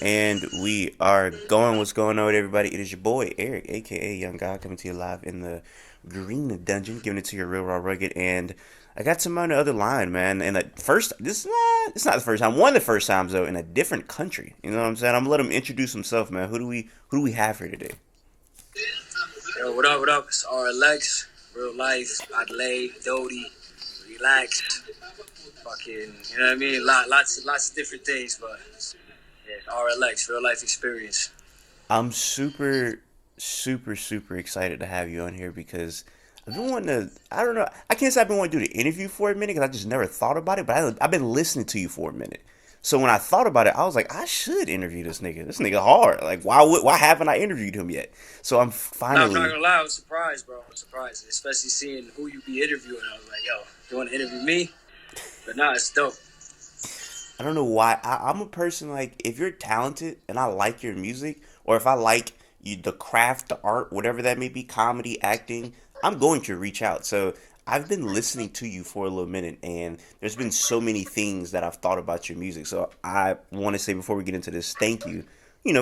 And we are going. What's going on with everybody? It is your boy Eric, aka Young God, coming to you live in the Green Dungeon, giving it to you real raw rugged. And I got some on the other line, man. And at first, this is not. It's not the first time. One of the first times though, in a different country. You know what I'm saying? I'm gonna let him introduce himself, man. Who do we have here today? Yo, what up, what up? It's RLX, real life, Ad-lib, Dodie, relax, fucking, you know what I mean? Lots of different things, but yeah, RLX, real life experience. I'm super excited to have you on here because I've been wanting to. I don't know. I can't say I've been wanting to do the interview for a minute because I just never thought about it. But I've been listening to you for a minute. So when I thought about it, I was like, I should interview this nigga. This nigga hard. Like, why haven't I interviewed him yet? So I'm No, I'm not finally. gonna lie, I was surprised, bro. I was surprised, especially seeing who you be interviewing. I was like, yo, you want to interview me? But nah, it's dope. I don't know why. I'm a person like if you're talented and I like your music, or if I like you, the craft, the art, whatever that may be, comedy, acting, I'm going to reach out. So I've been listening to you for a little minute, and there's been so many things that I've thought about your music. So I want to say before we get into this, thank you,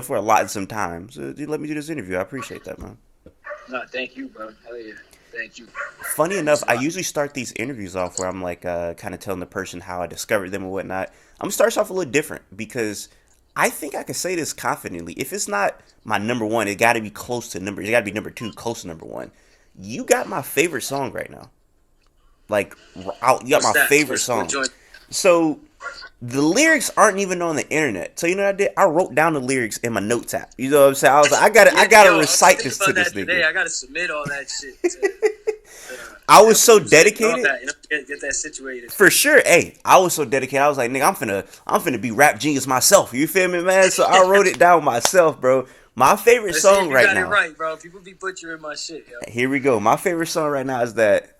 for allotting some time. So let me do this interview. I appreciate that, man. No, thank you, bro. Hell yeah, thank you. Funny enough, Thanks a I lot. usually start these interviews off where I'm like, kind of telling the person how I discovered them and whatnot. I'm gonna start off a little different because I think I can say this confidently. If it's not my number one, it got to be close to number. It got to be number two, close to number one. You got my favorite song right now. Like, you got What's my that? favorite What song. joint? So the lyrics aren't even on the internet. So you know what I did? I wrote down the lyrics in my notes app. You know what I'm saying? I was like, I Yeah, gotta yo, I was recite thinking this to about this that nigga. today. I gotta submit all that shit to I was Apple so Music and all dedicated. that. Get that situated. For sure, hey, I was so dedicated. I was like, nigga, I'm finna be rap genius myself. You feel me, man? So I wrote it down myself, bro. My favorite Let's see song if you right got it now. right, bro. People be butchering my shit, yo. Here we go. My favorite song right now is that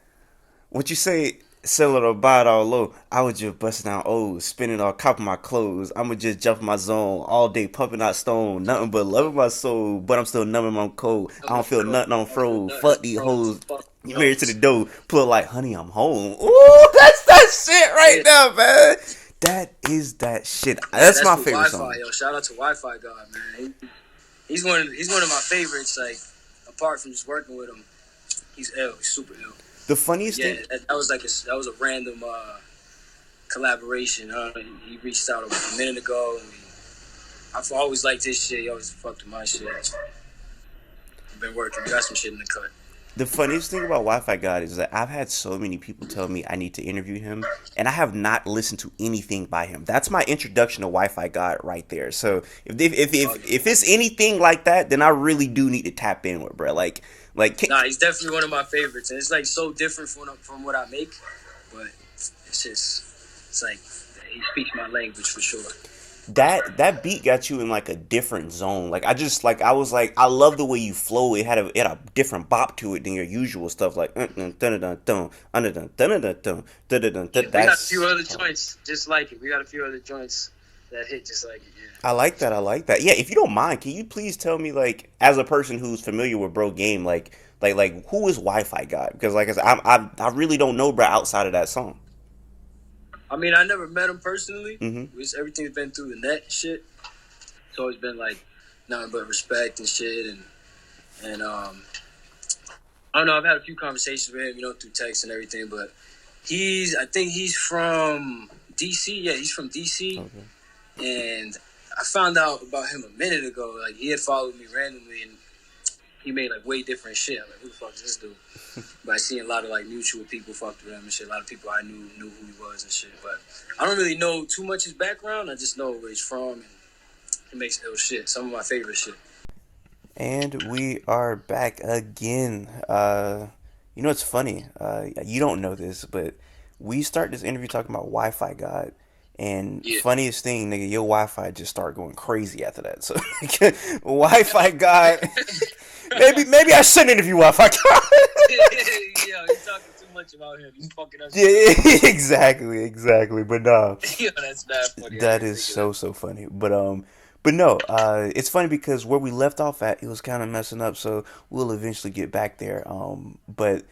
what you say, sell it or buy it all low. I was just busting out O's, spinning all cop my clothes. I'ma just jump in my zone all day, pumping out stone. Nothing but love in my soul, but I'm still numb and I'm cold. I I'm don't on feel coke. nothing on I don't feel froze. nothing Fuck on these froze. hoes. Fuck You married to the those. dough. Pull like honey, I'm home. Ooh, that's that shit right Yeah, now, man. That is that shit. yeah, That's that's my with favorite Wi-Fi, song. yo. Shout out to Wi-Fi God, man. He's one of my favorites. Like, apart from just working with him, he's ill. He's super ill. The But funniest yeah, thing, that was like that was a random collaboration. He reached out a minute ago. And I've always liked his shit. He always fucked with my shit. We've been working. We got some shit in the cut. the funniest thing about Wi-Fi God is that I've had so many people tell me I need to interview him, and I have not listened to anything by him. That's my introduction to Wi-Fi God right there. So Oh yeah. if it's anything like that, then I really do need to tap in with, bro. Nah, he's definitely one of my favorites, and it's like so different from what I make, but it's like he speaks my language for sure. that beat got you in like a different zone. Like I was like I love the way you flow. It had a different bop to it than your usual stuff. Like Yeah, we got a few that's other joints just like it. We got a few other joints that hit just like it. Yeah. I like that. I like that. Yeah, if you don't mind, can you please tell me, like, as a person who's familiar with bro game, like who is Wi-Fi God? Because like I said, I really don't know bro outside of that song. I mean, I never met him personally. Hmm. Everything's been through the net and shit. It's always been like nothing but respect and shit, and I don't know. I've had a few conversations with him, through text and everything, but I think he's from DC. Yeah, he's from DC, Okay. and I found out about him a minute ago. Like, he had followed me randomly, and he made like way different shit. I'm like, who the fuck is this dude? But I seen a lot of like mutual people fucked with him and shit. A lot of people I knew who he was and shit. But I don't really know too much his background. I just know where he's from, and he makes ill shit. Some of my favorite shit. And we are back again. It's funny. You don't know this, but we start this interview talking about Wi-Fi God. And Yeah. funniest thing, nigga, your Wi-Fi just started going crazy after that. So Wi-Fi God. Maybe I shouldn't interview Wi-Fi God. Yeah, he's talking too much about him. He's fucking us shit up. Yeah, exactly. But no, Yeah, that's bad funny. I that didn't is think of that. so funny. But no, it's funny because where we left off at, it was kind of messing up. So we'll eventually get back there. But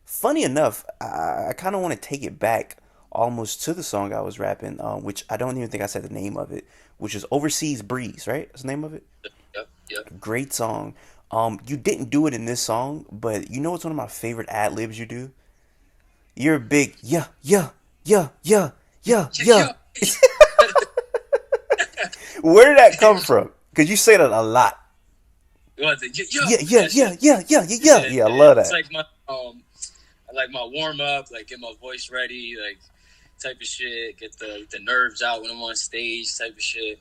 funny enough, I kind of want to take it back almost to the song I was rapping, which I don't even think I said the name of it. which is Overseas Breeze, right? That's the name of it. Yep, yep. Great song. You didn't do it in this song, but you know what's one of my favorite ad libs you do? You're a big yeah, yeah, yeah, yeah, yeah, yeah. Yeah, Where did that come from? Because you say that a lot. what the yeah, Yeah, yeah, that yeah, shit. yeah, yeah, yeah, Yeah, yeah. Yeah, I love it's that. like my I like my warm up, like get my voice ready, like type of shit. Get the nerves out when I'm on stage, type of shit.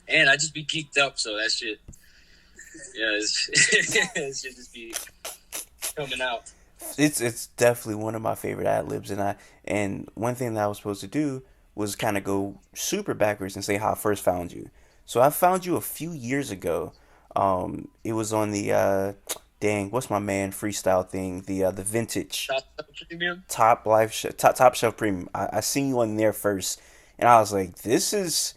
And I just be geeked up, so that shit, yeah, it should just be coming out. It's definitely one of my favorite ad libs, and one thing that I was supposed to do was kind of go super backwards and say how I first found you. So I found you a few years ago. It was on the dang, what's my man freestyle thing? The vintage Top premium. top shelf premium. I seen you on there first, and I was like, this is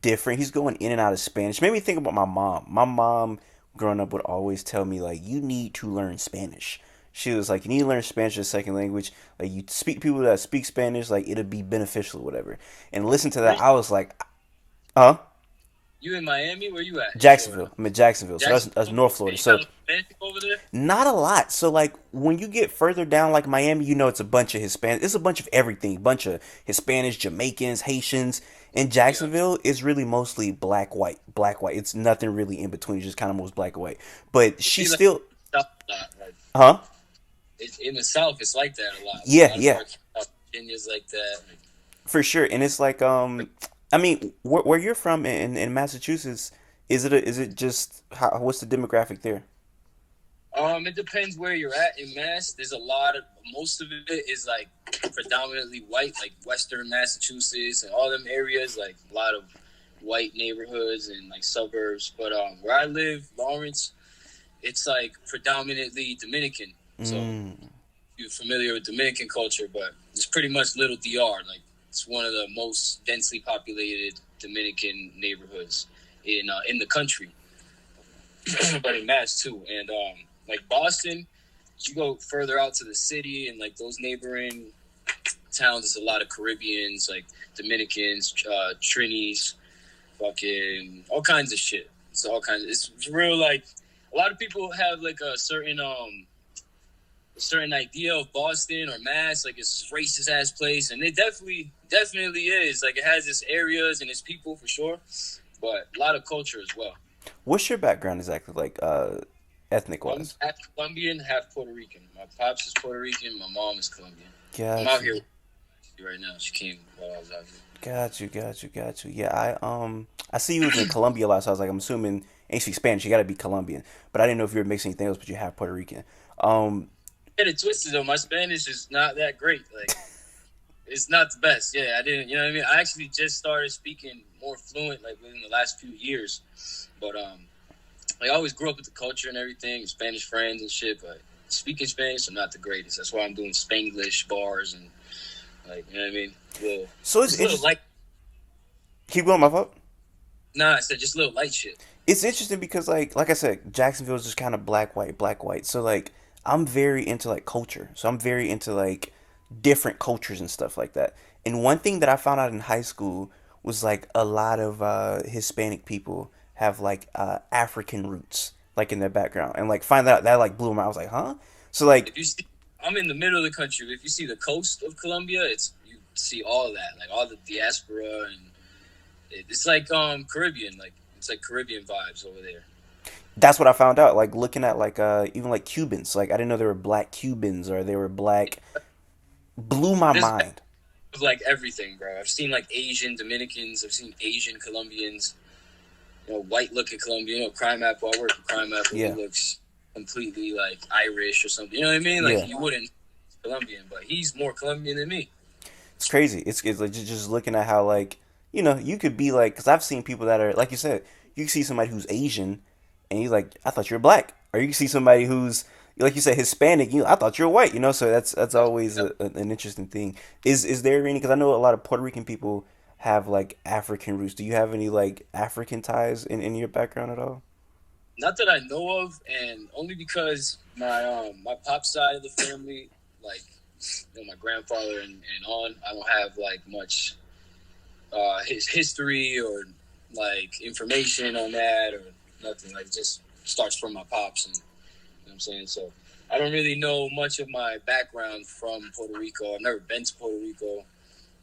different. He's going in and out of Spanish. Made me think about my mom. My mom, growing up, would always tell me like, you need to learn Spanish. She was like, you need to learn Spanish as a second language. Like you speak people that speak Spanish, like it'll be beneficial or whatever. And listen to that, Where's I was like, huh? you in Miami? Where you at in Florida? Jacksonville. I'm in Jacksonville, so that's Jacksonville. North Florida. And you So got a Hispanic over there? not a lot. So like when you get further down, like Miami, you know it's a bunch of Hispanic. It's a bunch of everything. Bunch of Hispanics, Jamaicans, Haitians. In Yeah. Jacksonville, it's really mostly black, white, black, white. It's nothing really in between. It's just kind of most black and white. But You she see, like still, South a lot, like huh? it's in the South, it's like that a lot. Like a Yeah, lot of yeah, our Virginia's like that. Like, for sure. And it's like, I mean, where you're from in Massachusetts, is it just how? What's the demographic there? it depends where you're at in Mass. There's a lot of most of it is like predominantly white, like Western Massachusetts and all them areas, like a lot of white neighborhoods and like suburbs. But where I live, Lawrence, it's like predominantly Dominican. So Mm. you're familiar with Dominican culture, but it's pretty much Little DR. Like it's one of the most densely populated Dominican neighborhoods in the country, but in Mass too. And like Boston, you go further out to the city and like those neighboring towns, there's a lot of Caribbeans, like Dominicans, Trinis, fucking all kinds of shit. It's all kinds. It's real like a lot of people have like a certain idea of Boston or Mass, like it's racist ass place, and it definitely is. Like it has its areas and its people for sure, but a lot of culture as well. What's your background exactly, like ethnic I'm wise? half Colombian, half Puerto Rican. My pops is Puerto Rican, my mom is Colombian. I'm out Got here you. right now. She came while I was out here. Got you, got you, got you. Yeah, I see you was in Colombia a lot, so I was like, I'm assuming ain't speak Spanish, you gotta be Colombian. But I didn't know if you were mixing anything else, but you have Puerto Rican. Um, Get it twisted though. My Spanish is not that great. Like it's not the best. Yeah, I didn't. You know what I mean? I actually just started speaking more fluent like within the last few years. But like I always grew up with the culture and everything, Spanish friends and shit. But speaking Spanish, I'm not the greatest. That's why I'm doing Spanglish bars and like you know what I mean. Little, so it's just little interesting. light. Keep going, my fault. Nah, I said just little light shit. It's interesting because like I said, Jacksonville is just kind of black, white, black, white. So like I'm very into like culture. So I'm very into like different cultures and stuff like that. And one thing that I found out in high school was like a lot of Hispanic people have like African roots like in their background, and like find out that like blew them out. I was like, huh? So like, If you see, I'm in the middle of the country. If you see the coast of Colombia, it's you see all that, like all the diaspora, and it's like Caribbean, like it's like Caribbean vibes over there. that's what I found out. Like looking at like even like Cubans. Like I didn't know there were black Cubans or they were black. Blew my There's mind. like everything, bro. I've seen like Asian Dominicans. I've seen Asian Colombians. You know, white looking Colombian. You know, Crime Apple. I work with Crime Apple. He Yeah, looks completely like Irish or something. You know what I mean? Like yeah. you wouldn't Colombian, but he's more Colombian than me. It's crazy. It's like just looking at how like you could be like, because I've seen people that are like you said, you can see somebody who's Asian and you're like, I thought you were black, or you can see somebody who's like you said Hispanic, I thought you're white, so that's always an interesting thing. Is there any, because I know a lot of Puerto Rican people have like African roots. Do you have any like African ties in your background at all? Not that I know of, and only because my pop side of the family, like my grandfather and on, I don't have like much his history or like information on that or nothing. Like, just starts from my pops, and you know what I'm saying. So I don't really know much of my background from Puerto Rico. I've never been to Puerto Rico.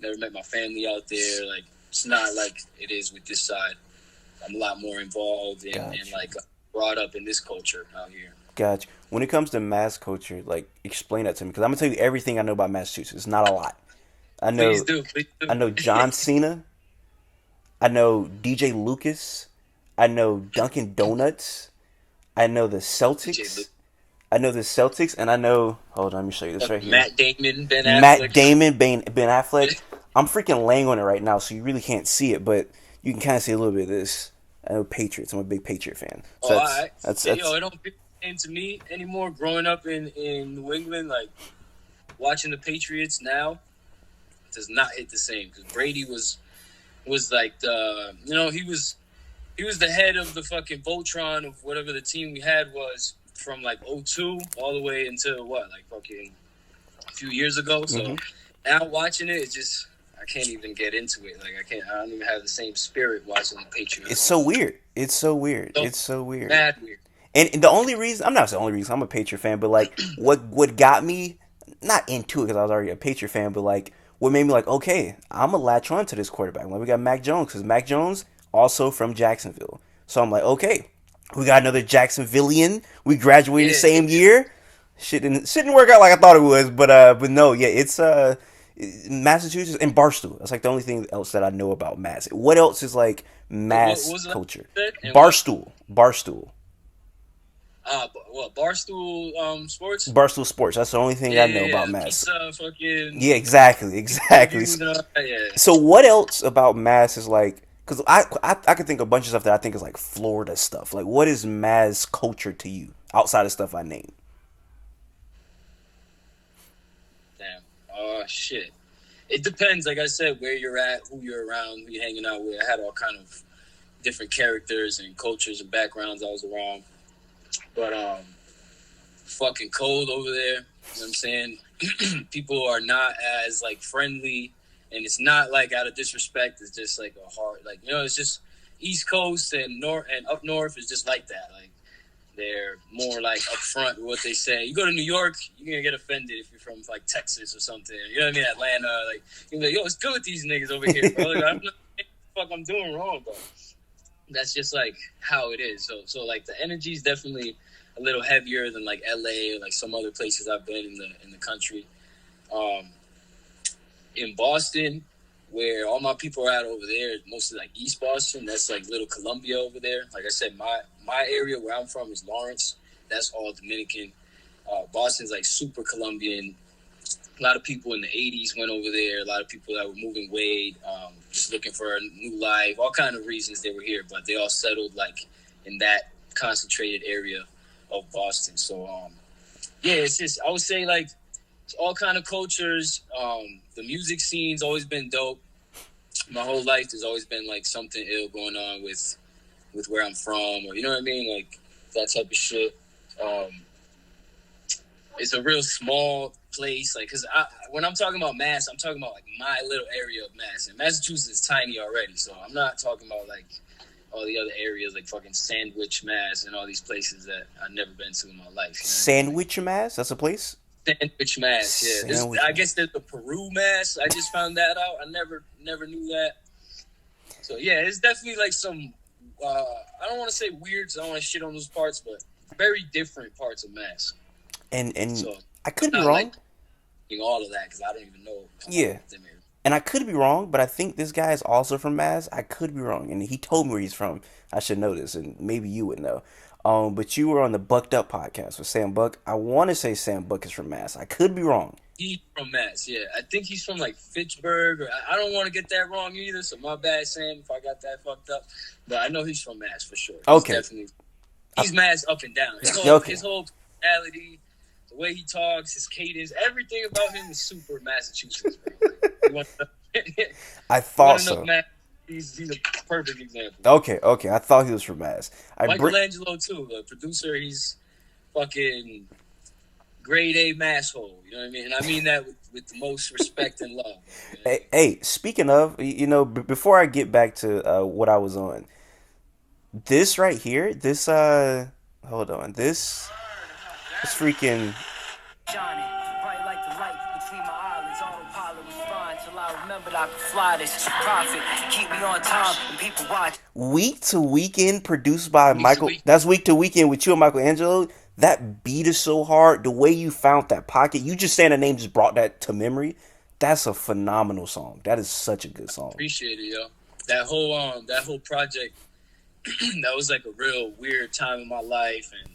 Never met my family out there. Like, it's not like it is with this side. I'm a lot more involved and Gotcha. like brought up in this culture out here. Gotcha. When it comes to mass culture, like explain that to me, because I'm gonna tell you everything I know about Massachusetts. It's not a lot. I Please know, do, please I do. know John Cena. I know DJ Lucas. I know Dunkin' Donuts. I know the DJ Celtics. Luke, I know the Celtics, and I know. Hold on, let me show you this right here. Matt Damon, Ben Matt Affleck. Damon, Ben Affleck. I'm freaking laying on it right now, so you really can't see it, but you can kind of see a little bit of this. I know Patriots. I'm a big Patriot fan, Oh, so all right. Yo, that's it don't feel the same to me anymore. Growing up in New England, like watching the Patriots now does not hit the same because Brady was like the he was the head of the fucking Voltron of whatever the team we had was from like '02 all the way until what, like fucking a few years ago. So hmm now watching it, it's just I can't even get into it. Like I don't even have the same spirit watching the It's Patriots. so weird. It's so weird. So It's so weird. mad weird. And the only reason, I'm not the only reason, I'm a Patriot fan, but like what got me not into it because I was already a Patriot fan, but like what made me like, okay, I'm gonna latch on to this quarterback. Like we got Mac Jones because Mac Jones also from Jacksonville, so I'm like, okay, we got another Jacksonvillian. We graduated the Yeah, same year. Shit didn't work out like I thought it was, but no, yeah, it's Massachusetts and Barstool. That's like the only thing else that I know about Mass. What else is like what mass was it culture? that and what? Barstool. What Barstool Sports? Barstool Sports. That's the only thing Yeah, I yeah, know about yeah. Mass. Pizza, fucking Yeah, exactly, exactly. reviews and all that. Yeah. So what else about Mass is like? Because I could think of a bunch of stuff that I think is like Florida stuff. Like, what is Mass culture to you outside of stuff I named? Damn. Oh shit. It depends, like I said, where you're at, who you're around, who you're hanging out with. I had all kind of different characters and cultures and backgrounds I was around. But fucking cold over there. You know what I'm saying? People are not as like friendly, and it's not like out of disrespect. It's just like a hard, like it's just East Coast and north and up north is just like that. Like they're more like upfront with what they say. You go to New York, you're gonna get offended if you're from like Texas or something. You know what I mean? Atlanta, like you're like, yo, what's good with these niggas over here, bro? Like, I don't know what the fuck I'm doing wrong, bro. That's just like how it is. So like the energy is definitely a little heavier than like LA or like some other places I've been in the country. Um, in Boston, where all my people are at over there, mostly like East Boston. That's like Little Colombia over there. Like I said, my area where I'm from is Lawrence. That's all Dominican. Boston's like super Colombian. A lot of people in the 80s went over there. A lot of people that were moving weight, just looking for a new life. All kind of reasons they were here, but they all settled like in that concentrated area of Boston. So yeah, it's just I would say like it's all kind of cultures. The music scene's always been dope. My whole life there's always been like something ill going on with where I'm from, or you know what I mean, like that type of shit. It's a real small place, like because when I'm talking about Mass, I'm talking about like my little area of Mass, and Massachusetts is tiny already, so I'm not talking about like all the other areas like fucking Sandwich, Mass, and all these places that I've never been to in my life. You know what I mean? Like, Sandwich Mass? That's a place. Sandwich, Mass. Yeah, Sandwich I Mass. guess there's the Peru, Mass. I just found that out. I never knew that. So yeah, it's definitely like some. I don't want to say weird, 'cause I don't want to shit on those parts, but very different parts of Mass. And So I could be not like wrong. all of that because I don't even know Yeah, them here. and I could be wrong, but I think this guy is also from Mass. I could be wrong, and he told me where he's from. I should know this, and maybe you would know. But you were on the Bucked Up podcast with Sam Buck. I want to say Sam Buck is from Mass. I could be wrong. He's from Mass, yeah. I think he's from like Fitchburg, or I don't want to get that wrong either. So my bad, Sam, if I got that fucked up. But I know he's from Mass for sure. He's Okay. definitely he's Mass up and down. Okay. His whole personality, the way he talks, his cadence, everything about him is super Massachusetts, bro. Like, I you thought want to know so. Mass? He's a perfect example. Okay. Okay. I thought he was from Mass. Michelangelo too, the producer. He's fucking grade A masshole. You know what I mean? And I mean that with the most respect and love. You know what I Hey, mean? hey, speaking of, before I get back to what I was on, this right here, hold on, this freaking Shining bright like the light between my eyelids. Autopilot was fine till I remembered I could fly this profit. Keep me on time and people watch. week to weekend produced by Week to Michael. week. That's week to weekend with you and Michelangelo. That beat is so hard. The way you found that pocket, you just saying the name just brought that to memory. That's a phenomenal song. That is such a good song. Appreciate it, yo. That whole project, that was like a real weird time in my life, and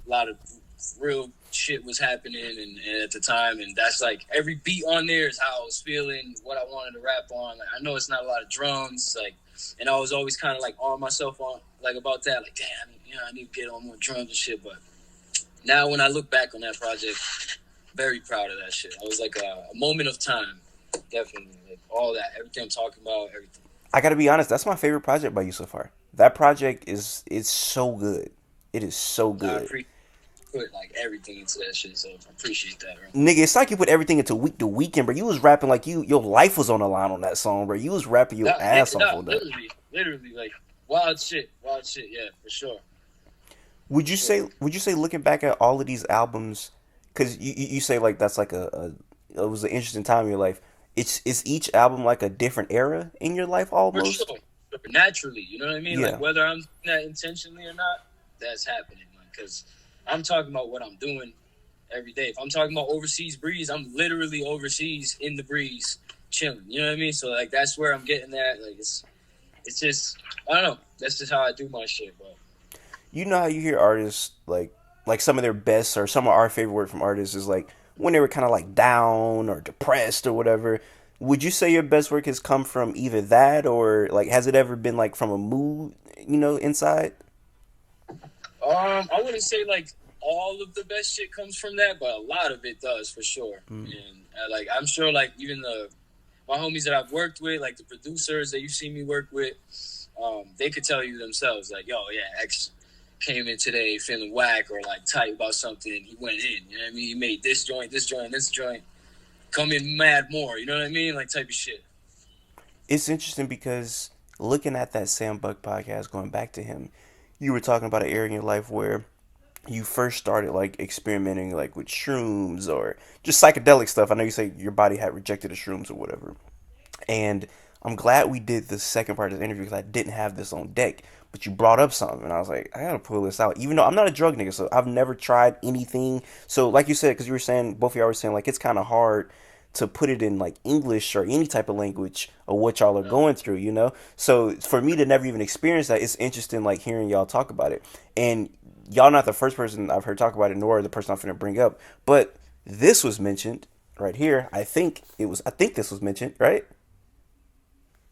a lot of real shit was happening and at the time, and that's like every beat on there is how I was feeling, what I wanted to rap on. Like, I know it's not a lot of drums, like, and I was always kind of like on myself on like about that, like damn, I need to get on more drums and shit. But now when I look back on that project, very proud of that shit. I was like a moment of time, definitely, like all that, everything I'm talking about, everything. I gotta be honest. That's my favorite project by you so far. That project is so good. It is so I good. appreciate put like everything into that shit, so I appreciate that, bro. Nigga, it's like you put everything into week to weekend, bro. You was rapping like your life was on the line on that song, bro. You was rapping your No, ass off no, on that. literally, like wild shit, yeah, for sure. Would you say looking back at all of these albums, because you say like that's like it was an interesting time in your life. It's each album like a different era in your life For almost. sure. Naturally, you know what I mean? Like Yeah. whether I'm doing that intentionally or not, that's happening. Like, cause I'm talking about what I'm doing every day. If I'm talking about overseas breeze, I'm literally overseas in the breeze, chilling. You know what I mean? So like that's where I'm getting that. Like it's just I don't know. That's just how I do my shit, bro. You know how you hear artists like some of their best or some of our favorite work from artists is like when they were kind of like down or depressed or whatever. Would you say your best work has come from either that or like has it ever been like from a mood, inside? I wouldn't say like all of the best shit comes from that, but a lot of it does for sure. Mm. And like I'm sure like even the my homies that I've worked with, like the producers that you see me work with, they could tell you themselves, like, yo, yeah, X came in today feeling whack or like tight about something. He went in, you know what I mean? He made this joint, this joint, come in mad more, you know what I mean? Like type of shit. It's interesting because looking at that Sam Buck podcast, going back to him, you were talking about an area in your life where you first started like experimenting like with shrooms or just psychedelic stuff. I know you say your body had rejected the shrooms or whatever. And I'm glad we did the second part of the interview because I didn't have this on deck. But you brought up something, and I was like, I gotta pull this out. Even though I'm not a drug nigga, so I've never tried anything. So, like you said, because you were saying, both of y'all were saying, like, it's kind of hard to put it in, like, English or any type of language of what y'all are No. going through, you know? So, for me to never even experience that, it's interesting, like, hearing y'all talk about it. And y'all not the first person I've heard talk about it, nor the person I'm finna bring up. But this was mentioned right here. I think this was mentioned, right?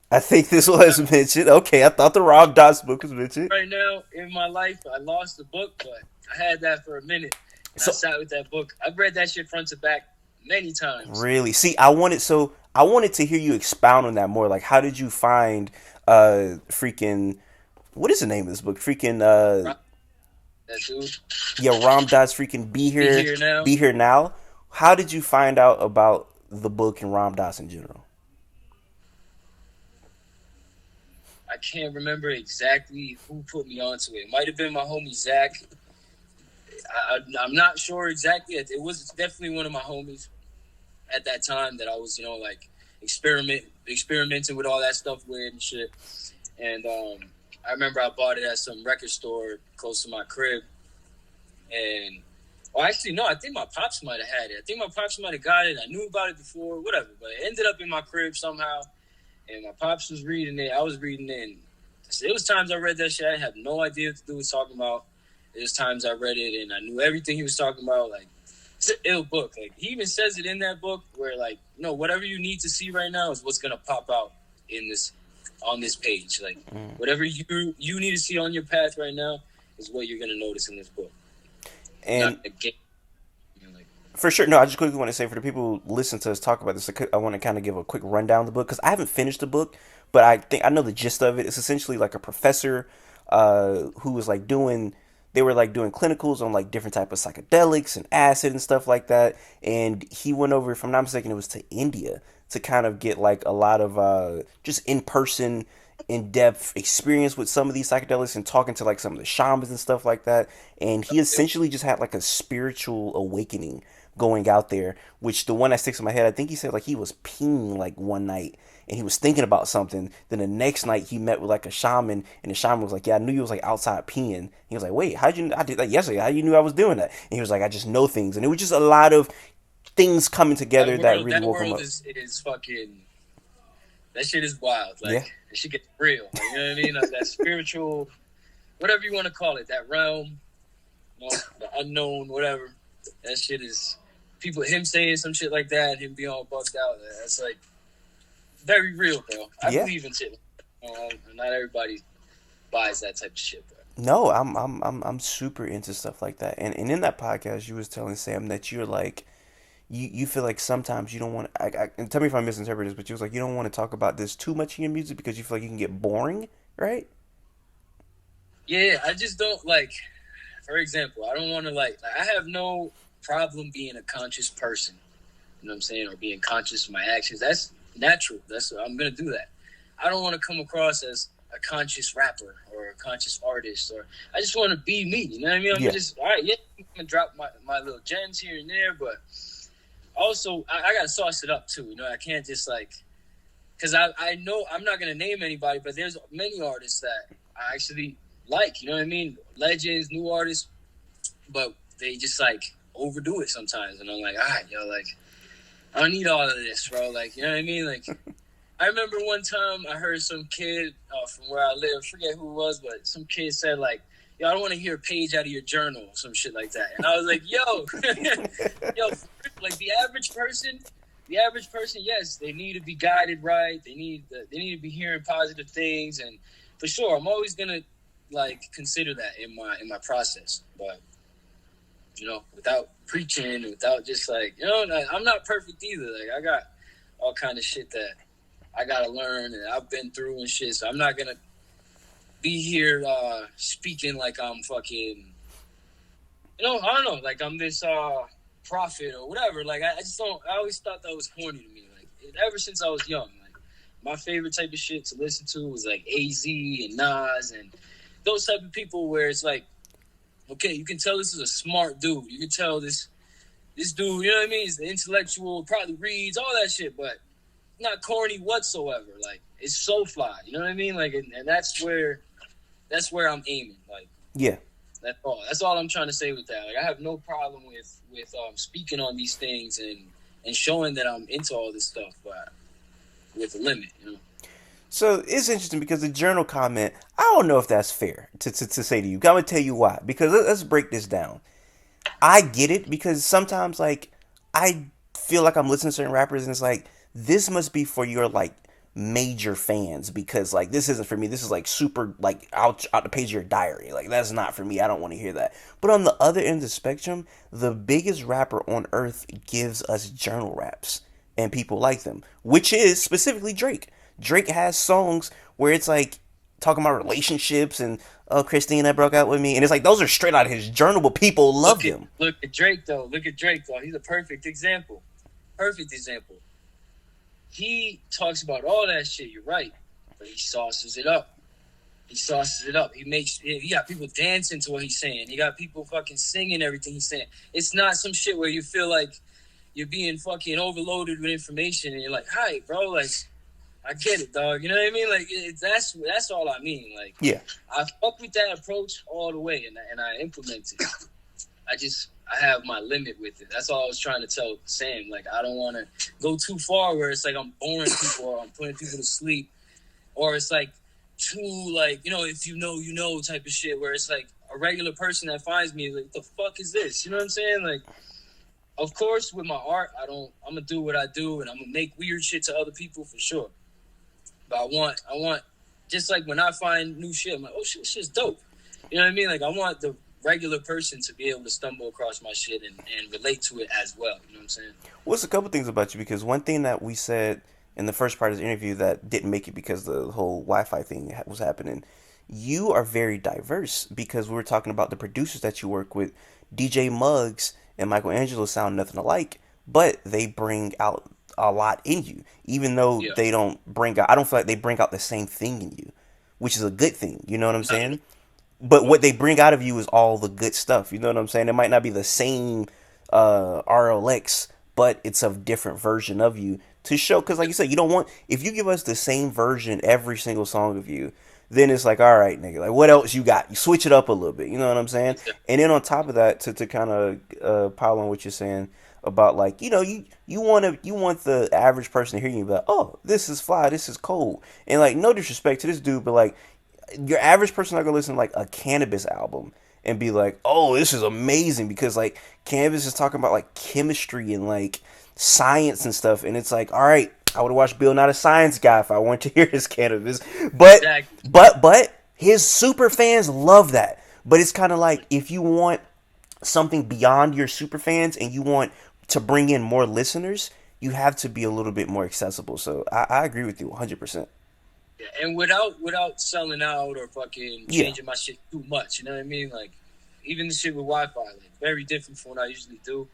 I think this was mentioned. Okay, I thought the Rob Doss book was mentioned. Right now in my life, I lost the book, but I had that for a minute, and I So sat with that book. I've read that shit front to back many times. really, see, I wanted to hear you expound on that more. Like, how did you find freaking what is the name of this book? Freaking That dude, yeah, Ram Dass freaking be here now. be here now. How did you find out about the book and Ram Dass in general? I can't remember exactly who put me onto it. It might have been my homie Zach. I'm not sure exactly. It was definitely one of my homies at that time that I was, like experimenting with all that stuff with and shit. And I remember I bought it at some record store close to my crib. And actually, no, I think my pops might have had it. I think my pops might have got it. I knew about it before, whatever. But it ended up in my crib somehow. And my pops was reading it. I was reading it. And it was times I read that shit. I had no idea what the dude was talking about. It was times I read it and I knew everything he was talking about. Like, it's an ill book. Like, he even says it in that book where, like, whatever you need to see right now is what's gonna pop out on this page. Like, whatever you need to see on your path right now is what you're gonna notice in this book. And Not a game. Like, for sure, no. I just quickly want to say for the people who listen to us talk about this, I want to kind of give a quick rundown of the book because I haven't finished the book, but I think I know the gist of it. It's essentially like a professor who was like doing they were like doing clinicals on like different type of psychedelics and acid and stuff like that. And he went over, if I'm not mistaken, it was to India to kind of get like a lot of just in person, in depth experience with some of these psychedelics and talking to like some of the shamans and stuff like that. And he essentially just had like a spiritual awakening going out there, which the one that sticks in my head, I think he said like he was peeing like one night and he was thinking about something. Then the next night he met with like a shaman, and the shaman was like, "Yeah, I knew you was like outside peeing." He was like, "Wait, how'd you? I did that yesterday. How you knew I was doing that?" And he was like, "I just know things." And it was just a lot of things coming together that really That woke him world up. is fucking. That shit is wild. Yeah, Like that shit gets real. Like, you know what I mean? Like, that spiritual, whatever you want to call it, that realm, the unknown, whatever. That shit is people. Him saying some shit like that, him being all bugged out. That's like very real, bro. I yeah. believe in shit. Not everybody buys that type of shit, bro. No, I'm super into stuff like that. And in that podcast, you was telling Sam that you're like you feel like sometimes you don't want to, and tell me if I misinterpret this, but you was like you don't want to talk about this too much in your music because you feel like you can get boring, right? Yeah, I just don't like. For example, I don't want to I have no problem being a conscious person. You know what I'm saying, or being conscious of my actions. That's natural. I'm gonna do that. I don't want to come across as a conscious rapper or a conscious artist, or I just want to be me. You know what I mean? I'm Yeah, just all right. Yeah, I'm gonna drop my little gems here and there, but also I gotta sauce it up too. You know, I can't just because I know I'm not gonna name anybody, but there's many artists that I actually like. You know what I mean? Legends, new artists, but they just overdo it sometimes, and I'm like, all right, yo, I don't need all of this, bro. Like, you know what I mean? Like, I remember one time I heard some kid from where I live, forget who it was, but some kid said yo, I don't want to hear a page out of your journal or some shit like that. And I was like, yo, yo, like the average person, yes, they need to be guided right. They need to be hearing positive things, and for sure, I'm always gonna consider that in my process, but without preaching, without just I'm not perfect either. Like I got all kind of shit that I gotta learn and I've been through and shit. So I'm not gonna be here speaking like I'm fucking, I don't know, like I'm this prophet or whatever. Like I just don't. I always thought that was corny to me. Like ever since I was young, like my favorite type of shit to listen to was like AZ and Nas and those type of people where it's like, okay, you can tell this is a smart dude. You can tell this dude, you know what I mean? He's the intellectual, probably reads, all that shit, but not corny whatsoever. Like, it's so fly. You know what I mean? Like, and that's where I'm aiming. Like, yeah. that's all. That's all I'm trying to say with that. Like, I have no problem with speaking on these things and showing that I'm into all this stuff, but with a limit, you know? So it's interesting because the journal comment, I don't know if that's fair to say to you. I'm gonna tell you why. Because let's break this down. I get it because sometimes like I feel like I'm listening to certain rappers and it's like this must be for your like major fans because like this isn't for me. This is like super like out the page of your diary. Like that's not for me. I don't want to hear that. But on the other end of the spectrum, the biggest rapper on earth gives us journal raps and people like them, which is specifically Drake. Drake has songs where it's like talking about relationships and oh Christina broke out with me and it's like those are straight out of his journal but people love them. Look at Drake though. Look at Drake though. He's a perfect example. Perfect example. He talks about all that shit. You're right, but he sauces it up. He sauces it up. He got people dancing to what he's saying. He got people fucking singing everything he's saying. It's not some shit where you feel like you're being fucking overloaded with information and you're like, "Hi, bro." Like, I get it, dog. You know what I mean? Like, that's all I mean. Like, Yeah. I fuck with that approach all the way, and I implement it. I have my limit with it. That's all I was trying to tell Sam. Like, I don't want to go too far where it's like I'm boring people or I'm putting people to sleep, or it's like too if you know type of shit where it's like a regular person that finds me like, what the fuck is this? You know what I'm saying? Like, of course, with my art, I'm gonna do what I do and I'm gonna make weird shit to other people for sure. But I want just like when I find new shit, I'm like, oh shit, this shit's dope. You know what I mean? Like I want the regular person to be able to stumble across my shit and relate to it as well. You know what I'm saying? Well, it's a couple things about you because one thing that we said in the first part of the interview that didn't make it because the whole Wi-Fi thing was happening you are very diverse because we were talking about the producers that you work with. DJ Muggs and Michelangelo sound nothing alike, but they bring out a lot in you, even though Yeah. they don't bring out. I don't feel like they bring out the same thing in you, which is a good thing. You know what I'm Not at saying? But all. what they bring out of you is all the good stuff. You know what I'm saying? It might not be the same RLX, but it's a different version of you to show. Because, like you said, you don't want, if you give us the same version every single song of you, then it's like, all right, nigga, like what else you got? You switch it up a little bit. You know what I'm saying? Exactly. And then on top of that, to kind of pile on what you're saying about, like, you want the average person to hear you and be like, oh, this is fly, this is cold, and like no disrespect to this dude, but like your average person not gonna listen to like a cannabis album and be like, "Oh, this is amazing," because like cannabis is talking about like chemistry and like science and stuff, and it's like, all right, I would have watched Bill Not a Science Guy if I wanted to hear his cannabis, but Exactly. his super fans love that. But it's kind of like if you want something beyond your super fans and you want to bring in more listeners, you have to be a little bit more accessible. So I agree with you 100%. Yeah, and without selling out or fucking Yeah. changing my shit too much, you know what I mean? Like even the shit with Wi-Fi, like very different from what I usually do,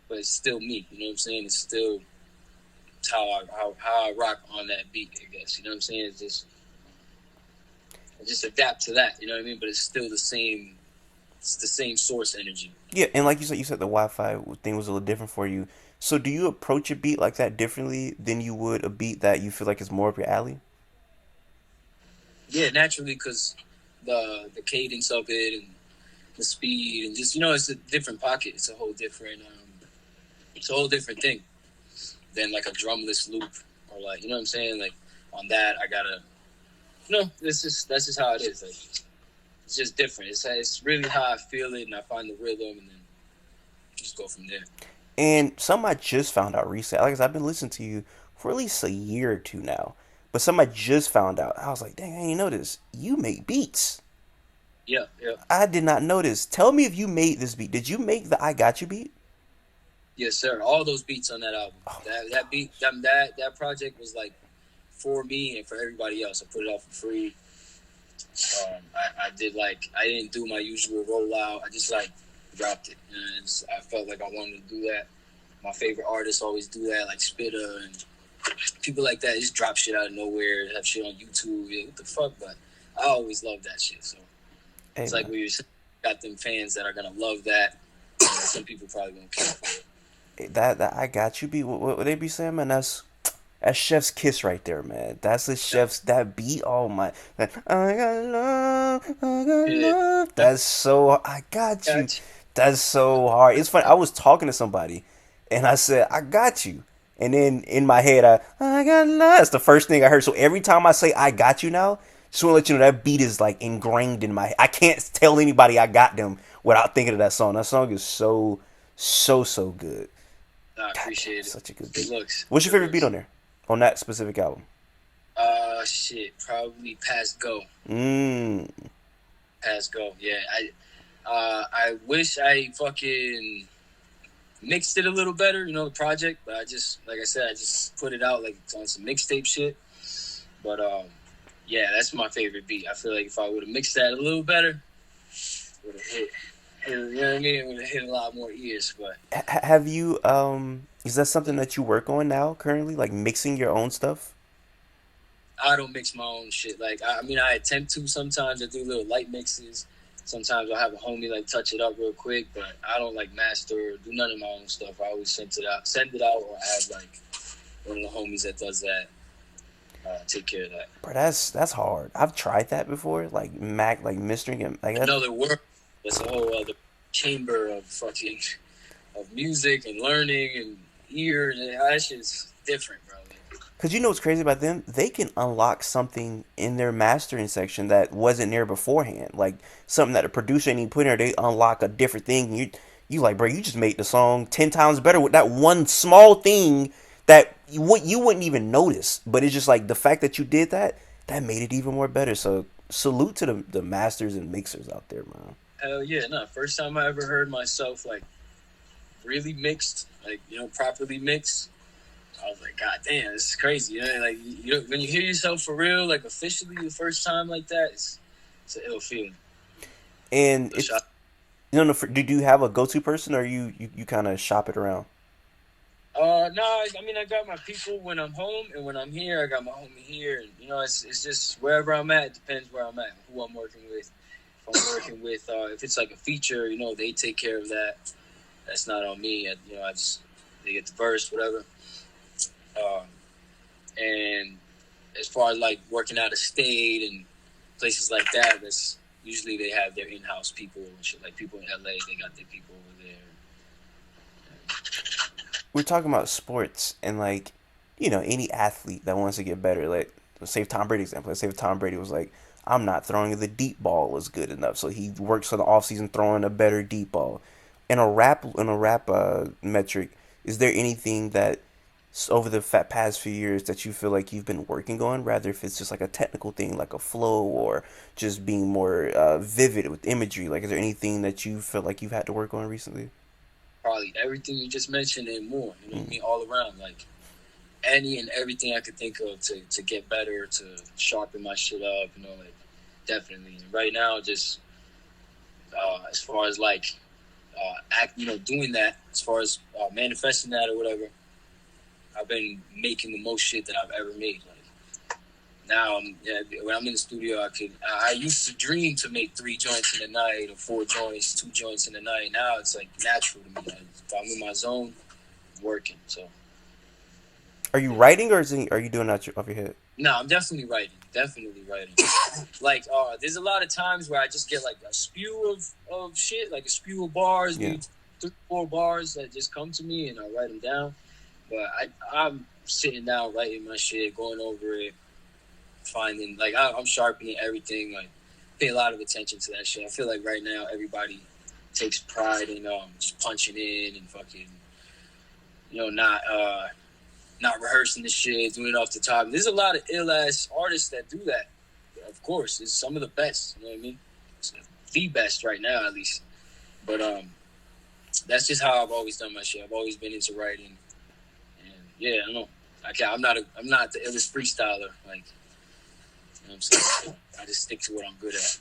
but it's still me. You know what I'm saying? It's still it's how I rock on that beat. I guess you know what I'm saying. It's just I just adapt to that. You know what I mean? But it's still the same. It's the same source energy. Yeah, and like you said the Wi-Fi thing was a little different for you. So do you approach a beat like that differently than you would a beat that you feel like is more up your alley? Yeah, naturally, because the cadence of it and the speed and just it's a different pocket. It's a whole different thing than like a drumless loop or like you know what I'm saying. Like on that, I gotta that's just how it is. Like it's just different. It's really how I feel it and I find the rhythm and then just go from there. And something I just found out recently, like I said, I've been listening to you for at least a year or two now. But something I just found out, I was like, dang, I didn't know this. You make beats. Yeah, yeah. I did not know this. Tell me if you made this beat. Did you make the I Got You beat? Yes, sir. All those beats on that album. Oh my That beat that project was like for me and for everybody else. I put it out for free. I did like I didn't do my usual rollout. I just like dropped it. And I felt like I wanted to do that. My favorite artists always do that, like Spitta and people like that. Just drop shit out of nowhere, have shit on YouTube. Yeah, what the fuck? But I always love that shit. So God. Hey it's like man, we got them fans that are gonna love that. And some people probably won't care for it. that I Got You beat. What they be saying, man? That's chef's kiss right there, man. That's the Yeah, chef's that beat. Oh my, that, I got love, I got yeah. love. That's so I got you. Gotcha. That's so hard. It's funny. I was talking to somebody, and I said I got you, and then in my head I got love. That's the first thing I heard. So every time I say I got you now, just want to let you know that beat is like ingrained in my head. I can't tell anybody I got them without thinking of that song. That song is so good. I God damn, appreciate it. such a good Good beat. looks. What's your Good favorite beat on looks. there? On that specific album? Shit. Probably Pass Go. Mmm. Pass Go. Yeah. I wish I fucking mixed it a little better, the project, but I just, like I said, I just put it out like on some mixtape shit. But, yeah, that's my favorite beat. I feel like if I would have mixed that a little better, would have hit, you know what I mean? It would have hit a lot more ears, but Have you is that something that you work on now currently, like mixing your own stuff? I don't mix my own shit. Like, I mean, I attempt to sometimes. I do little light mixes. Sometimes I'll have a homie like touch it up real quick, but I don't like master or do none of my own stuff. I always send it out, or have like one of the homies that does that take care of that. Bro, that's hard. I've tried that before, like Mac, like mistering and like that. Another world. That's a whole other chamber of fucking of music and learning and ear. And that shit's different, bro. Cause you know what's crazy about them? They can unlock something in their mastering section that wasn't there beforehand. Like something that a producer didn't even put in there. They unlock a different thing. You like, bro, you just made the song 10 times better with that one small thing that you wouldn't even notice. But it's just like the fact that you did that, that made it even more better. So salute to the masters and mixers out there, man. Hell yeah, no. First time I ever heard myself like really mixed, like properly mixed. I was like, God damn, this is crazy. Like when you hear yourself for real, like officially the first time like that, it's It's an ill feeling. And But it's you know, did you have a go-to person, or you kind of shop it around? no, I mean I got my people when I'm home, and when I'm here, I got my homie here, and it's just wherever I'm at. It depends where I'm at, who I'm working with. If I'm working with, if it's like a feature, they take care of that. That's not on me. I just they get the verse, whatever. Um, and as far as like working out of state and places like that, that's usually they have their in-house people and shit. Like people in LA, they got their people over there. We're talking about sports and like, any athlete that wants to get better. Like, let's say Tom Brady example. Let's say if Tom Brady was like, I'm not throwing the deep ball as good enough, so he works on the offseason throwing a better deep ball. In a rap metric, is there anything that over the past few years that you feel like you've been working on, rather if it's just like a technical thing like a flow or just being more vivid with imagery? Like, is there anything that you feel like you've had to work on recently? Probably everything you just mentioned and more. You know what I Mm. mean? All around, like any and everything I could think of to get better, to sharpen my shit up. Like definitely. And right now, just as far as like doing that, as far as manifesting that or whatever, I've been making the most shit that I've ever made. Like now, when I'm in the studio, I used to dream to make 3 joints in a night or 4 joints, 2 joints in a night. Now it's like natural to me. Like, if I'm in my zone, I'm working. So Are you yeah. writing, or are you doing that off your head? No, I'm definitely writing. Definitely writing. Like, there's a lot of times where I just get like a spew of shit, like a spew of bars, Yeah. maybe 3, 4 bars that just come to me, and I write them down. But I'm sitting down writing my shit, going over it, finding like I'm sharpening everything. Like, pay a lot of attention to that shit. I feel like right now everybody takes pride in just punching in and fucking, not rehearsing the shit, doing it off the top. There's a lot of ill ass artists that do that. Of course, it's some of the best. You know what I mean? It's the best right now, at least. But that's just how I've always done my shit. I've always been into writing, and yeah, I don't know. I'm not the illest freestyler. Like, you know what I'm saying? I just stick to what I'm good at.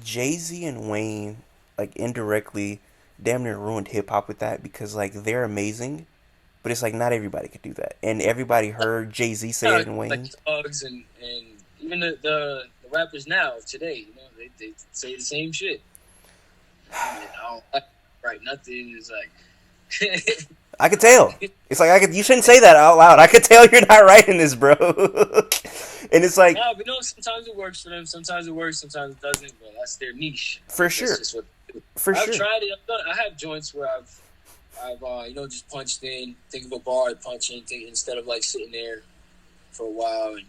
Jay-Z and Wayne, like, indirectly damn near ruined hip hop with that, because like they're amazing, but it's like not everybody could do that. And everybody heard Jay-Z say it and Like Wayne. Thugs and even the rappers now of today, they say the same shit. I don't like right nothing. It's like I could tell. It's like you shouldn't say that out loud. I could tell you're not writing this, bro. And it's like, no, but no. Sometimes it works for them. Sometimes it works. Sometimes it doesn't. But that's their niche. for That's sure. just what For I've sure. tried it. I've done. I have joints where I've just punched in, think of a bar, punch in, instead of like sitting there for a while. And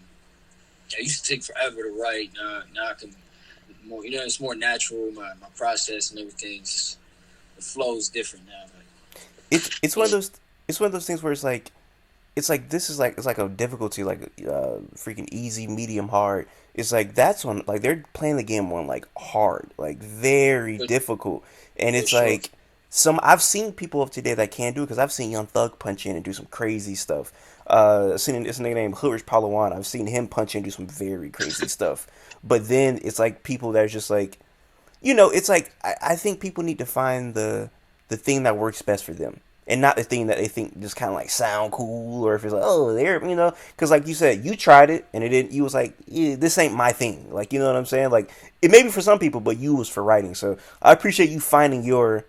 I used to take forever to write. Now I can more. It's more natural. My process and everything. The flow is different now. It's one of those things where it's like this is like it's like a difficulty like freaking easy, medium, hard. It's like that's on like they're playing the game on like hard, like very For, difficult, and for it's sure. like I've seen people of today that can do it because I've seen Young Thug punch in and do some crazy stuff. I've seen this nigga named Hoodrich Palawan. I've seen him punch in and do some very crazy stuff. But then it's like people that are just like, it's like I think people need to find the thing that works best for them, and not the thing that they think just kind of like sound cool, or if it's like, oh, there, because like you said, you tried it and it didn't. You was like, yeah, this ain't my thing. Like, you know what I'm saying? Like, it may be for some people, but you was for writing. So I appreciate you finding your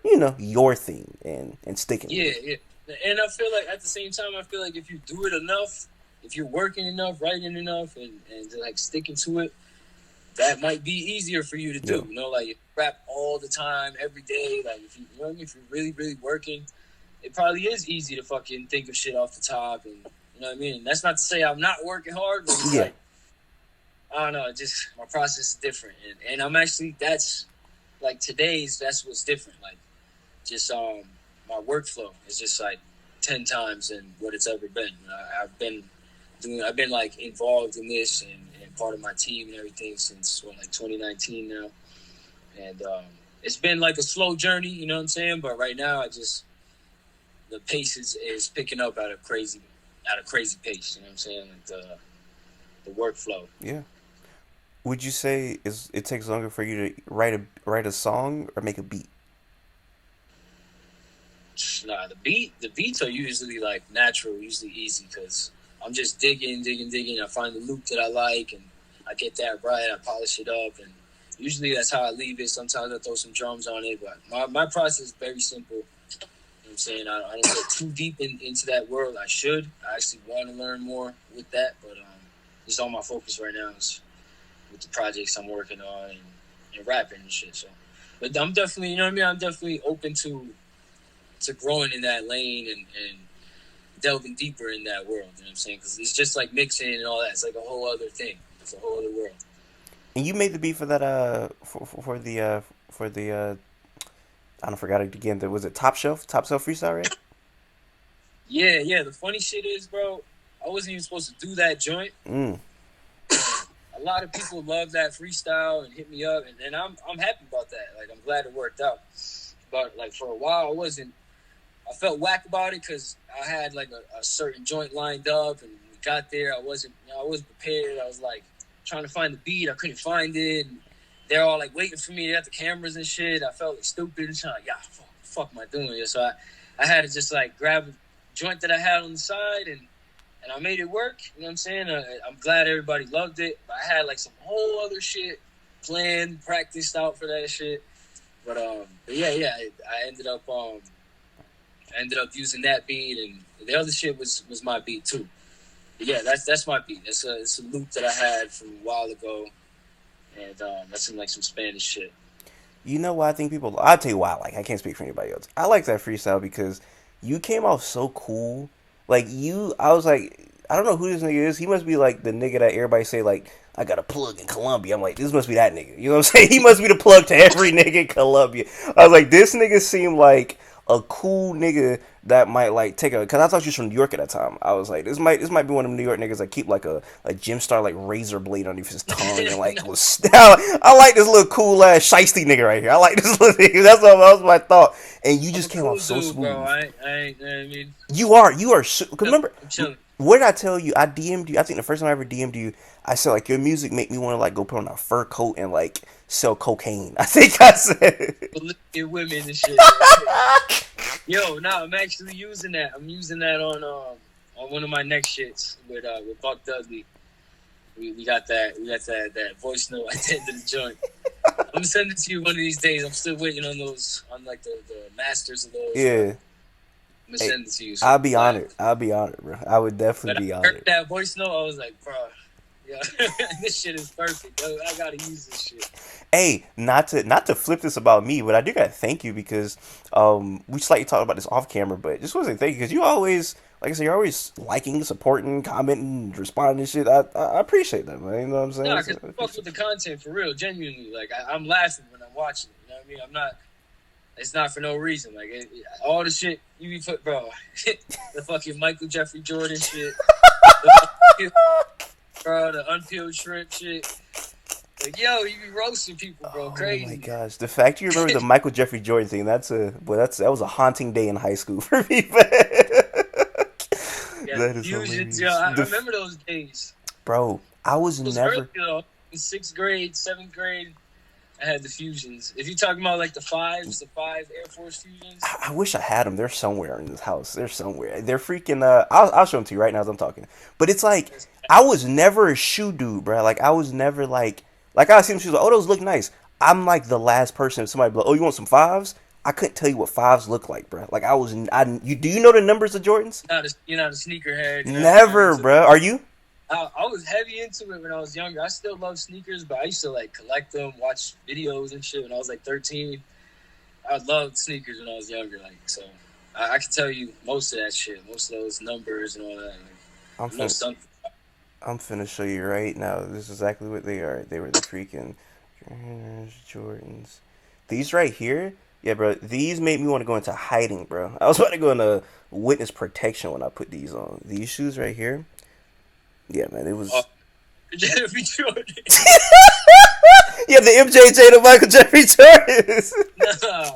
thing and sticking with Yeah, it. yeah. And I feel like at the same time, I feel like if you do it enough, if you're working enough, writing enough, and like sticking to it, that might be easier for you to Yeah, do. Like rap all the time, every day. Like if you're really, really working, it probably is easy to fucking think of shit off the top, and you know what I mean. That's not to say I'm not working hard, but it's yeah. like I don't know. Just my process is different, and I'm actually that's like today's. That's what's different. Like just my workflow is just like 10 times than what it's ever been. I've been like involved in this and part of my team and everything since like 2019 now, and it's been like a slow journey, you know what I'm saying? But right now, the pace is picking up at a crazy pace, you know what I'm saying? Like the workflow. Yeah. Would you say is it takes longer for you to write a song or make a beat? Nah, the beats are usually like natural, usually easy because I'm just digging. I find the loop that I like, and I get that right. I polish it up, and usually that's how I leave it. Sometimes I throw some drums on it, but my process is very simple. You know what I'm saying? I don't get too deep into that world. I should. I actually want to learn more with that, but it's all my focus right now is with the projects I'm working on and rapping and shit. So, but I'm definitely, you know what I mean. I'm definitely open to growing in that lane and delving deeper in that world. You know what I'm saying? Because it's just like mixing and all that. It's like a whole other thing. It's a whole other world. And you made the beat for that for the I don't forgot it again. Was it Top Shelf freestyle, right? Yeah, yeah. The funny shit is, bro, I wasn't even supposed to do that joint. Mm. A lot of people love that freestyle and hit me up, and I'm happy about that. Like I'm glad it worked out. But like for a while, I felt whack about it because I had like a certain joint lined up, and we got there. I wasn't prepared. I was like trying to find the beat. I couldn't find it. And they're all like waiting for me at the cameras and shit. I felt like stupid and shit. Like, yeah, fuck am I doing here? So I had to just like grab a joint that I had on the side and I made it work. You know what I'm saying? I'm glad everybody loved it. But I had like some whole other shit planned, practiced out for that shit. But yeah, I ended up using that beat, and the other shit was my beat too. But yeah, that's my beat. It's a loop that I had from a while ago, and that's in like some Spanish shit. You know why I think people? I'll tell you why. Like I can't speak for anybody else. I like that freestyle because you came off so cool. Like you, I was like, I don't know who this nigga is. He must be like the nigga that everybody say like I got a plug in Colombia. I'm like, this must be that nigga. You know what I'm saying? He must be the plug to every nigga in Colombia. I was like, this nigga seemed like a cool nigga that might like take a. Cause I thought you was from New York at that time. I was like, this might be one of them New York niggas that keep like a gym star like razor blade underneath his tongue and like No, was. I like this little cool ass shiesty nigga right here. I like this little nigga. That was my thought. And you I'm a just came off cool so dude, bro. smooth. I mean, You are. Cause remember, I'm chilling. what did I tell you? I DM'd you. I think the first time I ever DM'd you, I said like your music make me want to like go put on a fur coat and like sell cocaine. I think I said. Look at women and shit. Yo, nah, I'm actually using that. I'm using that on one of my next shits with Buck Dudley. We got that voice note at the end of the joint. I'm gonna send it to you one of these days. I'm still waiting on those, on like the masters of those. Yeah. I'm gonna Hey, send it to you. So I'll be honored. I'll be honored, bro. I would but definitely be I heard honored. that voice note. I was like, bro, yeah, this shit is perfect. Yo, I gotta use this shit. Hey, not to flip this about me, but I do gotta thank you because we slightly talked about this off camera, but just want to say thank you because you always, like I said, you're always liking, supporting, commenting, responding to shit. I appreciate that, man. You know what I'm saying? No, So, because fuck with the content for real, genuinely. Like I'm laughing when I'm watching it. You know what I mean? I'm not. It's not for no reason. Like all the shit you be put, bro. The fucking Michael Jeffrey Jordan shit. The, bro, the unpeeled shrimp shit. Like, yo, you be roasting people, bro. oh my Crazy. gosh, the fact you remember the Michael Jeffrey Jordan thing, that was a haunting day in high school for me, man. Yeah, the That is fusions, yo. hilarious. I remember those days. Bro, I was It was early, never. though. In 6th grade, 7th grade, I had the fusions. If you're talking about like the five Air Force fusions. I wish I had them. They're somewhere in this house. They're somewhere. They're freaking. I'll show them to you right now as I'm talking. But it's like I was never a shoe dude, bro. Like I was never like I see them shoes. Like, oh, those look nice. I'm like the last person. If somebody be like, oh, you want some fives? I couldn't tell you what fives look like, bro. Like I was. You do you know the numbers of Jordans? You're not a sneakerhead. Never, bro. Are you? I was heavy into it when I was younger. I still love sneakers, but I used to like collect them, watch videos and shit when I was like 13. I loved sneakers when I was younger, like so. I can tell you most of that shit, most of those numbers and all that. Like, I'm I know finna, something. I'm finna show you right now. This is exactly what they are. They were the freaking Jordans. These right here, yeah, bro. These made me want to go into hiding, bro. I was about to go into witness protection when I put these on. These shoes right here, yeah, man. It Oh, was. Jeffrey Jordan. Yeah, the MJJ to Michael Jeffrey Jordans. Nah,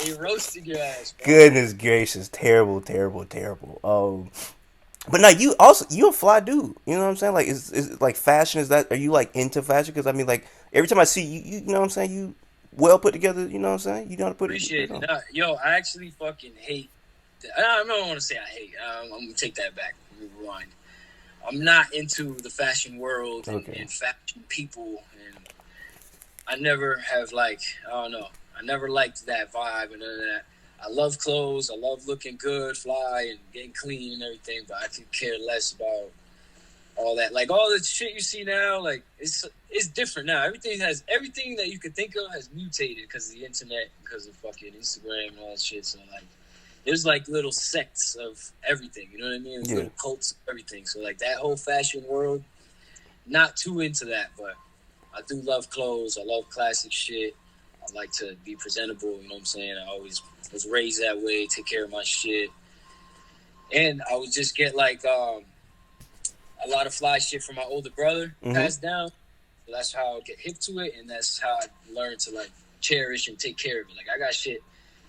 they roasted your ass, bro. Goodness gracious, terrible, terrible, terrible. But now you also you a fly dude. You know what I'm saying? Like is like fashion is that are you like into fashion? Because I mean like every time I see you, you know what I'm saying, you well put together. You know what I'm saying? You know how to put Appreciate it it. on. Nah, yo, I actually fucking hate. I don't want to say I hate. I'm gonna take that back. Rewind. I'm not into the fashion world Okay. and fashion people, and I never have like I don't know. I never liked that vibe and none of that. I love clothes. I love looking good, fly, and getting clean and everything. But I could care less about all that. Like all the shit you see now, like it's different now. Everything that you could think of has mutated because of the internet, because of fucking Instagram and all that shit. So like there's like little sects of everything. You know what I mean? Yeah. Little cults of everything. So like that whole fashion world, not too into that, but I do love clothes. I love classic shit. I like to be presentable. You know what I'm saying? I always was raised that way. Take care of my shit, and I would just get like a lot of fly shit from my older brother Mm-hmm. passed down. So that's how I get hip to it, and that's how I learned to like cherish and take care of it. Like I got shit.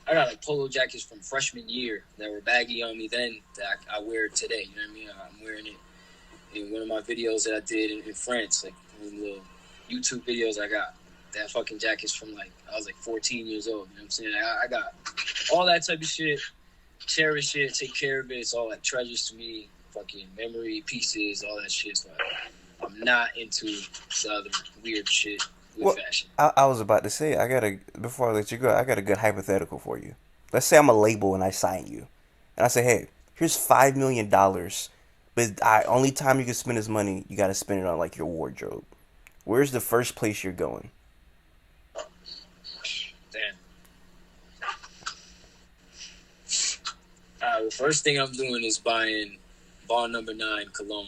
I got like polo jackets from freshman year that were baggy on me then that I wear today. You know what I mean? I'm wearing it in one of my videos that I did in France, like one of the little YouTube videos I got. That fucking jacket's from like I was like 14 years old. You know what I'm saying? I got all that type of shit. Cherish it, take care of it. It's all like treasures to me. Fucking memory pieces, all that shit. So I'm not into the other weird shit with Well, fashion. I was about to say I got a before I let you go, I got a good hypothetical for you. Let's say I'm a label and I sign you, and I say, hey, here's $5 million, but I only time you can spend this money, you got to spend it on like your wardrobe. Where's the first place you're going? Damn. Well, first thing I'm doing is buying Bar Number 9 cologne.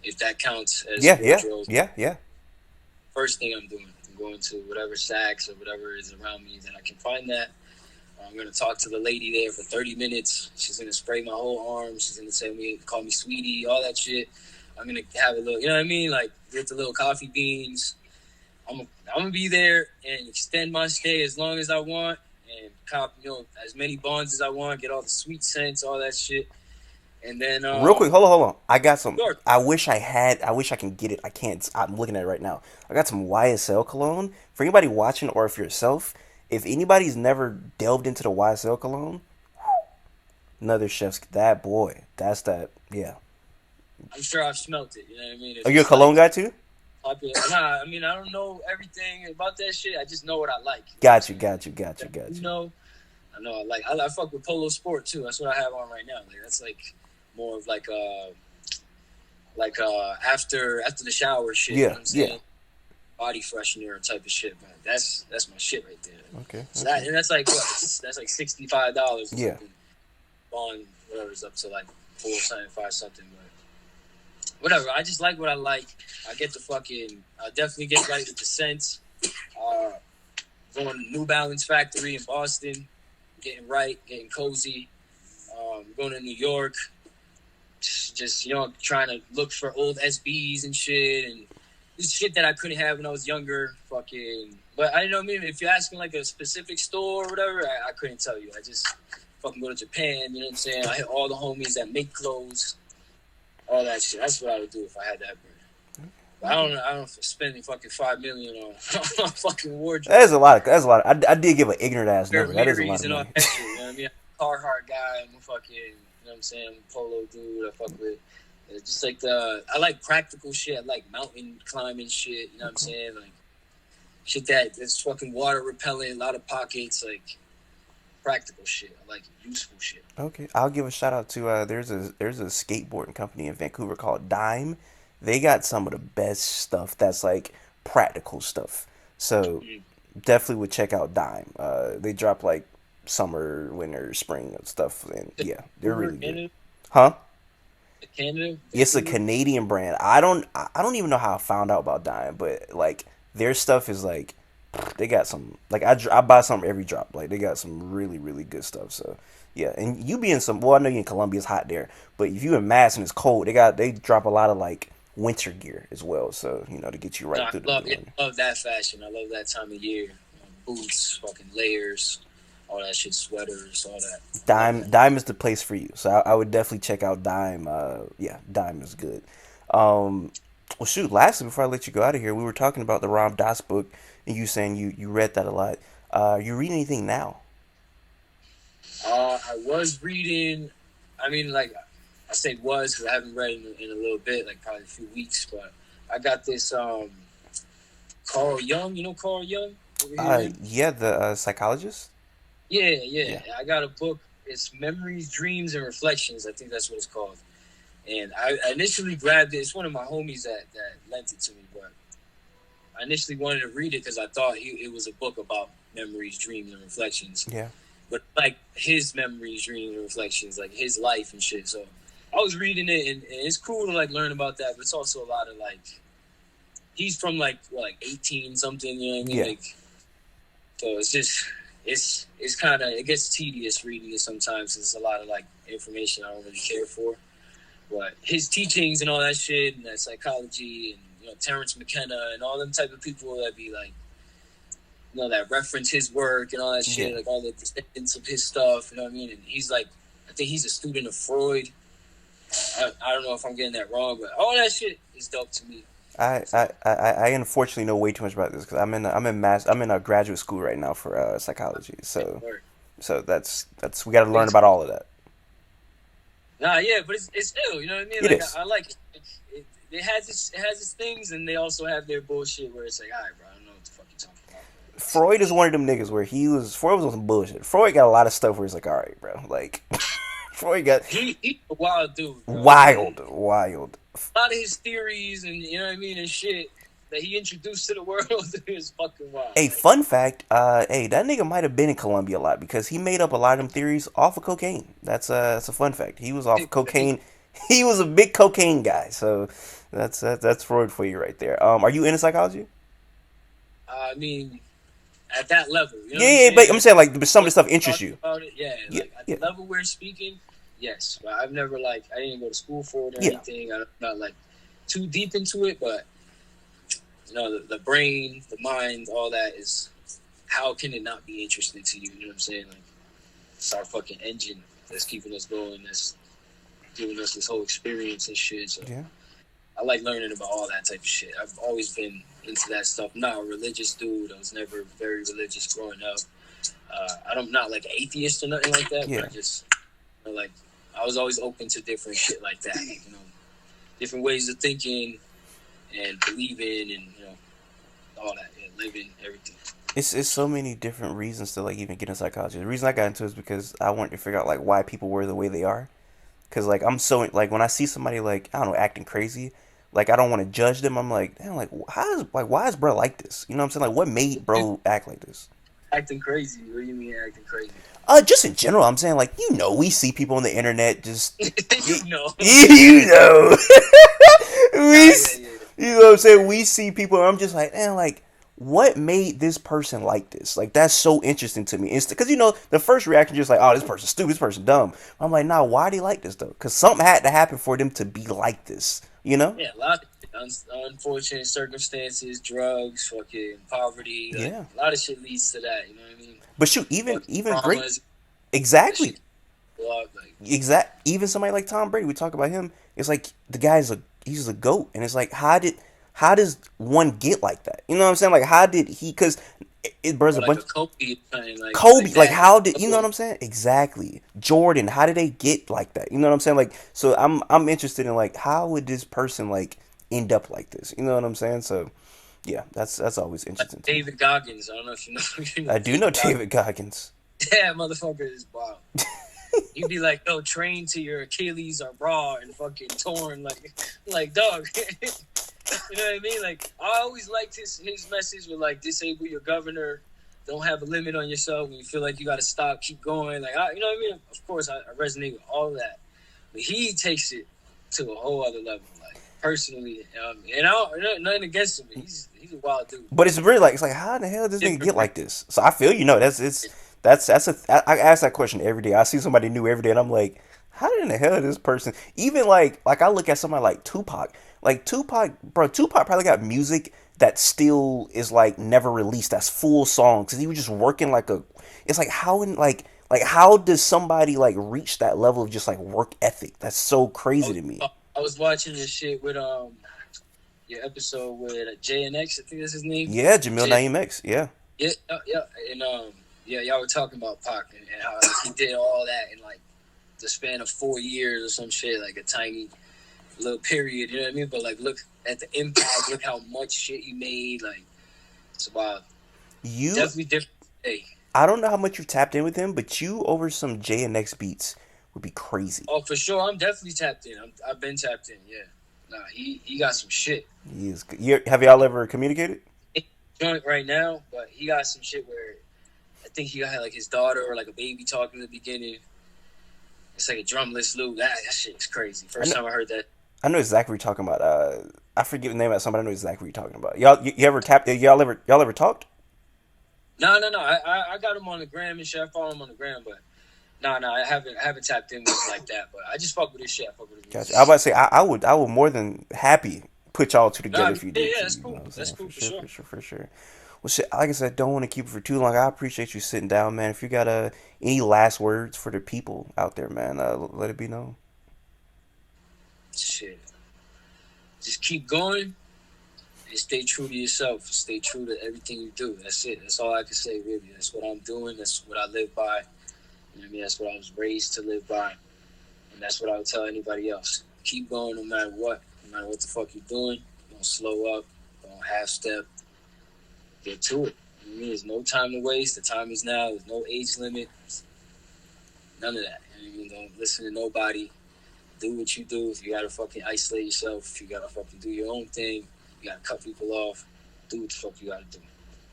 If that counts as Yeah, yeah, wardrobe, yeah, yeah. first thing I'm doing. I'm going to whatever Saks or whatever is around me that I can find that. I'm gonna talk to the lady there for 30 minutes. She's gonna spray my whole arm. She's gonna say me, call me sweetie, all that shit. I'm gonna have a little, you know what I mean? Like get the little coffee beans. I'm gonna be there and extend my stay as long as I want and cop, as many bonds as I want. Get all the sweet scents, all that shit, and then Real quick, hold on, hold on. I got some. sure, I wish I had. I wish I can get it. I can't. I'm looking at it right now. I got some YSL cologne for anybody watching, or if yourself. If anybody's never delved into the YSL cologne, another chef's that boy. That's that. Yeah. I'm sure I've smelt it. You know what I mean? Are If you a it's cologne like guy too? popular, nah. I mean, I don't know everything about that shit. I just know what I like. You know what I'm Got you. saying? Got you. Got you. Got You you. know, I know I fuck with Polo Sport too. That's what I have on right now. Like that's like more of after the shower shit. You know Yeah. what I'm Yeah. saying? Body freshener type of shit. But that's my shit right there. Okay. So Okay. that's like what? That's like $65 or Yeah. something. On whatever's up to like 4 something, 5 something. But whatever. I just like what I like. I get the fucking. I definitely get right with the scents. Uh, Going to New Balance factory in Boston, getting right, getting cozy. Going to New York, just trying to look for old SBs and shit, and this shit that I couldn't have when I was younger. Fucking, but I don't know. I mean, if you're asking like a specific store or whatever, I couldn't tell you. I just fucking go to Japan. You know what I'm saying? I hit all the homies that make clothes, all that shit. That's what I would do if I had that bread. I don't know. I don't spending fucking $5 million on on fucking wardrobe. That is a lot. Of, that's a lot. I did give an ignorant ass number. That is a lot Marys of and all money. that shit. You know what I mean? I'm a Carhartt guy. I'm a fucking, you know what I'm saying? I'm a polo dude. I fuck with just like I like practical shit. I like mountain climbing shit. You know what I'm saying? Like shit that's fucking water repellent, a lot of pockets, like practical shit. I like useful shit. Okay, I'll give a shout out to there's a skateboarding company in Vancouver called Dime. They got some of the best stuff that's like practical stuff. So Mm. definitely would check out Dime. They drop like summer, winter, spring stuff, and yeah, they're Vancouver, really good. Canada, Huh? Canada, It's a Vancouver. Canadian brand. I don't even know how I found out about Dime, but like their stuff is like they got some like I buy some every drop. Like they got some really really good stuff. So yeah, and you be in some. Well, I know you in Colombia, it's hot there, but if you in Mass and it's cold, they drop a lot of like winter gear as well. So to get you No, right I through the love it. winter. I love that fashion. I love that time of year. Boots, fucking layers, all that shit, sweaters, all that. I love Dime that. Dime is the place for you. So I would definitely check out Dime. Yeah, Dime is good. Um, well, shoot. Lastly, before I let you go out of here, we were talking about the Ram Dass book, and you saying you read that a lot. You read anything now? I was reading. I mean, like I say was because I haven't read in a little bit, like probably a few weeks. But I got this Carl Jung. You know Carl Jung? Ever hear of him? Yeah, the psychologist. Yeah, yeah. Yeah. I got a book. It's Memories, Dreams, and Reflections. I think that's what it's called. And I initially grabbed it. It's one of my homies that lent it to me, but I initially wanted to read it because I thought it was a book about memories, dreams, and reflections. Yeah. But like his memories, dreams, and reflections, like his life and shit. So I was reading it, and it's cool to like learn about that. But it's also a lot of like he's from like what, like 18 something. You know what I mean? Yeah. Like so it's just it's kind of it gets tedious reading it sometimes. It's a lot of like information I don't really care for. But his teachings and all that shit and that psychology and Terrence McKenna and all them type of people that be like that reference his work and all that shit, Yeah. like all the descendants of his stuff, you know what I mean? And he's like, I think he's a student of Freud. I don't know if I'm getting that wrong, but all that shit is dope to me. So, I unfortunately know way too much about this because I'm in a graduate school right now for psychology. So that's we got to learn about all of that. nah, yeah, but it's ill, you know what I mean? It Like is. I like it. It has its things, and they also have their bullshit where it's like, all right, bro, I don't know what the fuck you talking about. Freud is one of them niggas where Freud was on some bullshit. Freud got a lot of stuff where he's like, all right, bro, like Freud got He's a wild dude, bro. wild. A lot of his theories and you know what I mean and shit that he introduced to the world is fucking wild. Hey, Like, fun fact, hey, that nigga might have been in Colombia a lot because he made up a lot of them theories off of cocaine. That's a fun fact. He was off of cocaine. He was a big cocaine guy. So that's Freud for you right there. Are you into psychology? I mean, at that level, you know what I'm Yeah, saying? but I'm saying like some of Like, the stuff interests you. about it, yeah. Yeah, Like at yeah, the level we're speaking, yes. But I've never like I didn't go to school for it or yeah. anything. I'm not like too deep into it, but the brain, the mind, all that is. How can it not be interesting to you? You know what I'm saying? Like it's our fucking engine that's keeping us going. That's giving us this whole experience and shit. So Yeah. I like learning about all that type of shit. I've always been into that stuff. I'm not a religious dude. I was never very religious growing up. I'm not like an atheist or nothing like that. Yeah. But I just like I was always open to different shit like that. Different ways of thinking and believing and all that, living, everything. It's so many different reasons to like even get into psychology. The reason I got into it is because I wanted to figure out like why people were the way they are. Cause like I'm so like when I see somebody like I don't know acting crazy, like I don't want to judge them. I'm like, damn, like why is bro like this? You know what I'm saying? Like what made bro act like this? Acting crazy? What do you mean acting crazy? Just in general, I'm saying like we see people on the internet just you know. you know Yeah, yeah. you know what I'm saying. We see people, and I'm just like, man, like what made this person like this? Like that's so interesting to me. It's because the first reaction just like, oh, this person's stupid, this person dumb. I'm like, nah, why do you like this though? Because something had to happen for them to be like this. You know? Yeah, a lot of unfortunate circumstances, drugs, fucking poverty. Like, Yeah. a lot of shit leads to that. You know what I mean? But shoot, even Fucking even great, traumas, that exactly, shit. Like, even somebody like Tom Brady. We talk about him. It's like the guy's he's a goat, and it's like how does one get like that? You know what I'm saying? Like how did he? Because there's or a like bunch. a Kobe thing, Kobe, like like that. how did you know what I'm saying? Exactly. Jordan, how did they get like that? You know what I'm saying? Like so I'm interested in like how would this person like end up like this? You know what I'm saying? So yeah, that's always Like interesting to me. David Goggins. I don't know if you know. You know I do know David Goggins. David Goggins. Yeah, motherfucker is wild. You'd be like, yo, train to your Achilles are raw and fucking torn, like dog. You know what I mean? Like, I always liked his message with like, disable your governor, don't have a limit on yourself. When you feel like you got to stop, keep going. Like, you know what I mean? Of course, I resonate with all of that. But he takes it to a whole other level, like personally. And I don't nothing against him. But he's a wild dude. But it's really like it's like how in the hell does this nigga get Different. like this? So I feel that's I ask that question every day. I see somebody new every day, and I'm like, how in the hell is this person even like I look at somebody like Tupac, bro. Tupac probably got music that still is like never released. That's full songs. Cause he was just working like a. It's like how in like how does somebody like reach that level of just like work ethic? That's so I crazy was, to me. I was watching this shit with your episode with JNX. I think that's his name. Yeah, Jamil J. Naeem X. Yeah. Yeah, yeah, and yeah, y'all were talking about Pac and how like, he did all that in like the span of 4 years or some shit, like a tiny little period. You know what I mean? But like, look at the impact. Look how much shit he made. Like, it's wild. You, Definitely different. Hey, I don't know how much you tapped in with him, but you over some J and X beats would be crazy. oh for sure, I'm definitely tapped in. I've been tapped in. Yeah, nah, he got some shit. He is. Have y'all ever communicated? Joint right now, but he got some shit where I think he got like his daughter or like a baby talking in the beginning. It's like a drumless loop. That shit is crazy. I First know. time I heard that. I know exactly what you're talking about. I forget the name of that song, but I know exactly what you're talking about. Y'all, you ever tapped? Y'all ever talked? No. I got him on the gram and shit. I follow him on the gram, but no. I haven't tapped in with him like that. But I just fuck with his shit. I fuck with his Gotcha. I was music. about to say I would more than happy put y'all two Nah, together if you yeah, did too. that's You know cool. what I'm That's saying? cool For for sure, sure. for sure, for sure. Well, shit. Like I said, don't want to keep it for too long. I appreciate you sitting down, man. If you got any last words for the people out there, man, let it be known. Shit. Just keep going and stay true to yourself. Stay true to everything you do. That's it. That's all I can say, really. That's what I'm doing. That's what I live by. You know what I mean? That's what I was raised to live by. And that's what I would tell anybody else. Keep going no matter what. No matter what the fuck you're doing. Don't slow up. Don't half step. Get to it. You know what I mean? There's no time to waste. The time is now. There's no age limit. None of that. You know what I mean? Don't listen to nobody. Do what you do. If you gotta fucking isolate yourself, if you gotta fucking do your own thing, you gotta cut people off, do what the fuck you gotta do.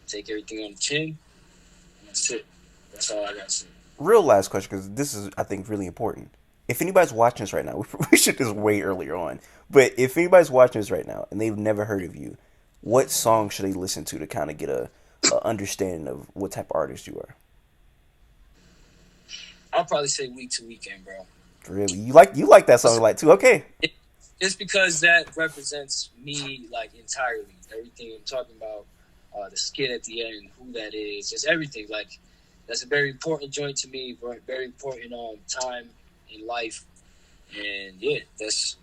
Take everything on the chin, and that's it. That's all I gotta say. Real last question, because this is I think really important. If anybody's watching this right now, we should this way earlier on. But if anybody's watching this right now and they've never heard of you, what song should they listen to kind of get a understanding of what type of artist you are? I'll probably say week to weekend, bro. Really, you like that song like too? Okay, Just because that represents me like entirely. Everything I'm talking about, the skit at the end, who that is, just everything. Like that's a very important joint to me. Very important time in life, and yeah, that's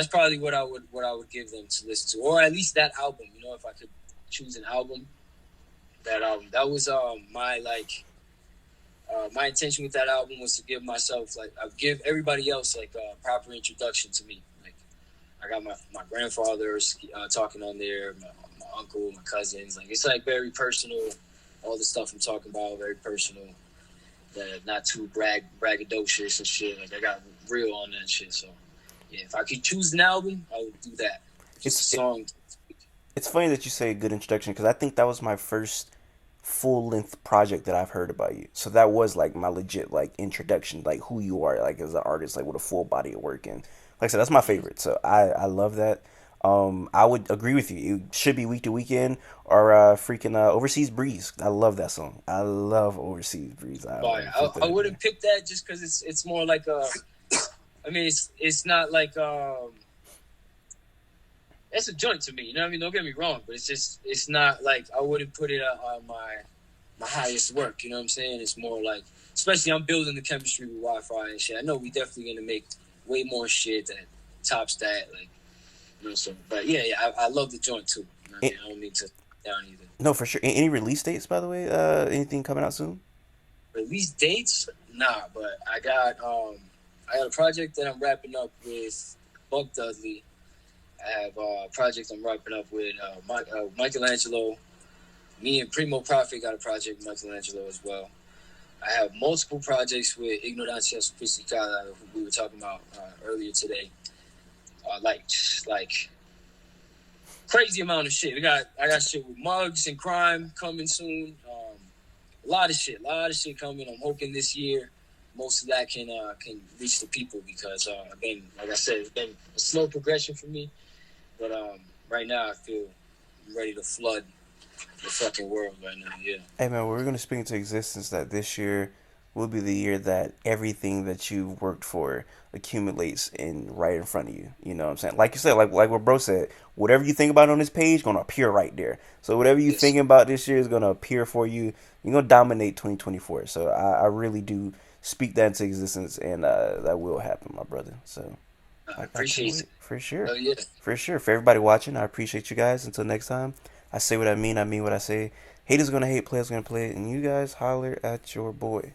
probably what I would give them to listen to, or at least that album. You know, if I could choose an album, that album. That was my like my intention with that album was to give myself like I give everybody else like a proper introduction to me. Like I got my grandfather talking on there, my uncle, my cousins. Like it's like very personal. All the stuff I'm talking about very personal. That not too braggadocious and shit. Like I got real on that shit. So yeah, if I could choose an album, I would do that. Just a it's song. it's funny that you say good introduction because I think that was my first full length project that I've heard about you. So that was like my legit like introduction, like who you are, like as an artist, like with a full body of work. And like I said, that's my favorite. So I love that. I would agree with you. It should be week to weekend or freaking Overseas Breeze. I love that song. I love Overseas Breeze. I Fire. put that I in there. wouldn't pick that just because it's more like a. I mean, it's not like it's a joint to me. You know what I mean? Don't get me wrong, but it's not like I wouldn't put it on my highest work. You know what I'm saying? It's more like, especially I'm building the chemistry with Wi-Fi and shit. I know we definitely gonna make way more shit that tops that. Like, you know, so but yeah, I love the joint too. You know what I Eh, mean? I don't need to down either. no, for sure. Any release dates, by the way? Anything coming out soon? Release dates? Nah, but I got a project that I'm wrapping up with Buck Dudley. I have a project I'm wrapping up with Michelangelo. Me and Primo Profit got a project with Michelangelo as well. I have multiple projects with Ignorancia Sofisticada, who we were talking about earlier today. Like crazy amount of shit. I got shit with Mugs and Crime coming soon. A lot of shit coming. I'm hoping this year most of that can reach the people because again, like I said, it's been a slow progression for me. But right now I feel I'm ready to flood the fucking world right now. Yeah. Hey man, we're gonna speak into existence that this year will be the year that everything that you've worked for accumulates in right in front of you. You know what I'm saying? Like you said, like what bro said, whatever you think about on this page gonna appear right there. So whatever you Yes. thinking about this year is gonna appear for you. You're gonna dominate 2024. So I really do speak that into existence, and that will happen, my brother. So I I can't appreciate it. wait for sure, Oh yeah. for sure. For everybody watching, I appreciate you guys. Until next time, I say what I mean what I say. Haters gonna hate, players gonna play, and you guys holler at your boy.